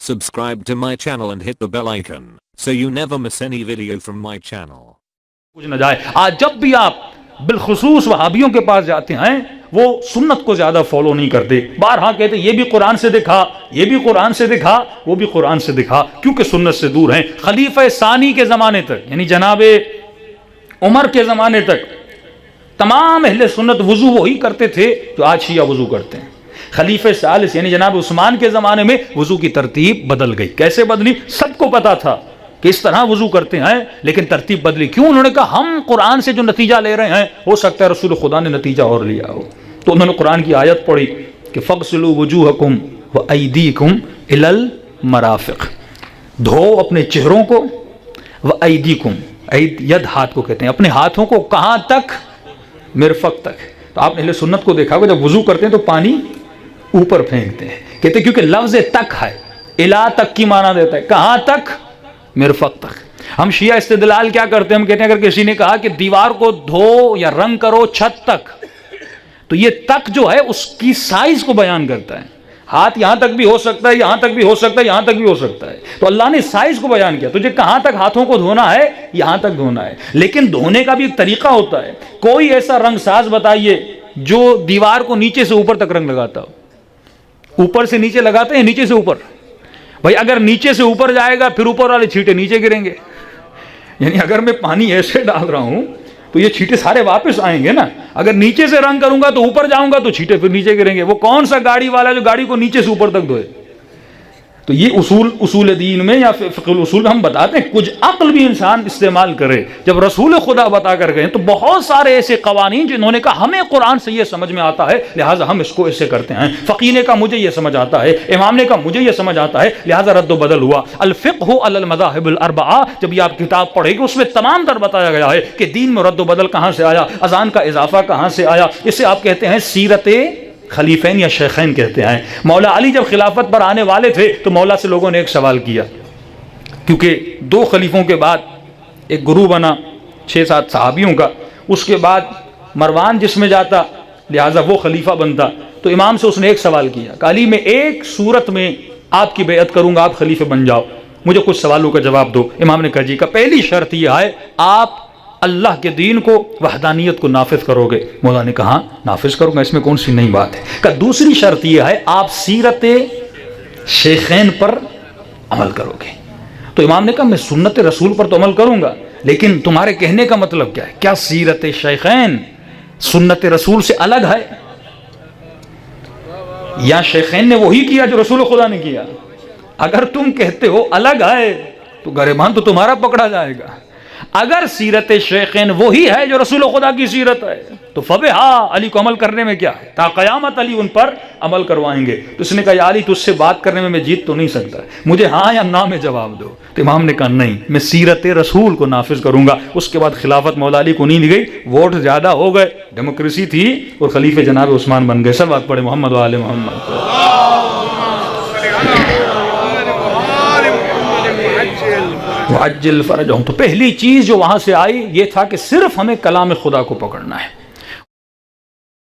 Subscribe to my channel and hit the bell icon so you never miss any video from my channel. कुछ न जाए। आज जब भी आप बिलखुसूस वहाबियों के पास जाते हैं वो सुन्नत को ज्यादा फॉलो नहीं करते, बारहा कहते ये भी कुरान से दिखा, ये भी कुरान से दिखा, वो भी कुरान से दिखा, क्योंकि सुन्नत से दूर हैं। खलीफा सानी के जमाने तक यानी जनाबे उमर के जमाने तक तमाम अहले सुन्नत वजू वही करते थे जो आज शिया वजू करते हैं। खलीफे सालिस यानी जनाब उस्मान के ज़माने में वज़ू की तरतीब बदल गई। कैसे बदली? सबको पता था कि इस तरह वज़ू करते हैं, लेकिन तरतीब बदली। क्यों? उन्होंने कहा हम कुरान से जो नतीजा ले रहे हैं हो सकता है रसूल खुदा ने नतीजा और लिया हो। तो उन्होंने कुरान की आयत पढ़ी कि फ़ग़सिलू वजूहकुम व अयदीकुम इलल मराफ़िक़, धो अपने चेहरों को, व अयदीकुम, यद हाथ को कहते हैं, अपने हाथों को कहाँ तक? मिरफ़क़ तक। तो आपने अहले सुन्नत को देखा होगा जब वज़ू करते हैं तो पानी ऊपर फेंकते हैं, कहते क्योंकि लफ्ज़ तक है, इला तक की माना देता है, कहां तक? मिरफ़क़ तक। हम शिया इस्तिदलाल क्या करते हैं? हम कहते हैं अगर किसी ने कहा कि दीवार को धो या रंग करो छत तक, तो ये तक जो है उसकी साइज को बयान करता है। हाथ यहां तक भी हो सकता है, यहां तक भी हो सकता है, यहां तक भी हो सकता है। तो अल्लाह ने साइज को बयान किया, तुझे कहां तक हाथों को धोना है, यहां तक धोना है। लेकिन धोने का भी एक तरीका होता है। कोई ऐसा रंग साज बताइए जो दीवार को नीचे से ऊपर तक रंग लगाता हो। ऊपर से नीचे लगाते हैं, नीचे से ऊपर। भाई अगर नीचे से ऊपर जाएगा फिर ऊपर वाले छींटे नीचे गिरेंगे। यानी अगर मैं पानी ऐसे डाल रहा हूं तो ये छींटे सारे वापस आएंगे ना। अगर नीचे से रंग करूंगा तो ऊपर जाऊंगा तो छींटे फिर नीचे गिरेंगे। वो कौन सा गाड़ी वाला जो गाड़ी को नीचे से ऊपर तक धोए? तो ये उसूल दीन में या फ़िक़्हुल उसूल में हम बताते हैं कुछ अक्ल भी इंसान इस्तेमाल करे। जब रसूल खुदा बता कर गए तो बहुत सारे ऐसे कवानीन जिन्होंने कहा हमें कुरान से ये समझ में आता है लिहाजा हम इसको ऐसे करते हैं। फ़क़ीह ने कहा मुझे ये समझ आता है, इमाम ने कहा मुझे ये समझ आता है, लिहाजा रद्द बदल हुआ। अल फ़िक़्हु अलल मज़ाहिबिल अर्बआ, जब ये आप किताब पढ़ेंगे उसमें तमाम तर बताया गया है कि दीन में रद्द बदल कहाँ से आया, अज़ान का इजाफा कहाँ से आया। इसे आप कहते हैं सीरत खलीफैन या शेखैन कहते हैं। मौला अली जब खिलाफत पर आने वाले थे तो मौला से लोगों ने एक सवाल किया, क्योंकि दो खलीफों के बाद एक गुरु बना 6-7 सहाबियों का, उसके बाद मरवान जिसमें जाता लिहाजा वो खलीफा बनता। तो इमाम से उसने एक सवाल किया, अली मैं एक सूरत में आपकी बेअत करूंगा, आप खलीफे बन जाओ, मुझे कुछ सवालों का जवाब दो। इमाम ने कहा जी का पहली शर्त यह है आप अल्लाह के दीन को, वहदानियत को नाफिज करोगे। मौला ने कहा नाफिज करूंगा, इसमें कौन सी नई बात है। का दूसरी शर्त यह है आप सीरत शेखैन पर अमल करोगे। तो इमाम ने कहा मैं सुन्नत रसूल पर तो अमल करूंगा, लेकिन तुम्हारे कहने का मतलब क्या है? क्या सीरत शेखैन सुन्नत रसूल से अलग है, या शेखैन ने वही किया जो रसूल खुदा ने किया? अगर तुम कहते हो अलग है तो गरेबान तो तुम्हारा पकड़ा जाएगा। अगर सीरत शेखैन वही है जो रसूल खुदा की सीरत है तो फबिहा, अली को अमल करने में क्या है, ता क़यामत अली उन पर अमल करवाएंगे। तो उसने कहा या अली तुझसे बात करने में मैं जीत तो नहीं सकता, मुझे हाँ या ना में जवाब दो। तो इमाम ने कहा नहीं, मैं सीरत रसूल को नाफिज करूंगा। उसके बाद खिलाफत मौला अली को नहीं दी गई, वोट ज्यादा हो गए, डेमोक्रेसी थी और खलीफे जनाब उस्मान बन गए। सब बात पढ़े मोहम्मद वाले मोहम्मद। तो पहली चीज जो वहां से आई ये था कि सिर्फ हमें कलाम खुदा को पकड़ना है।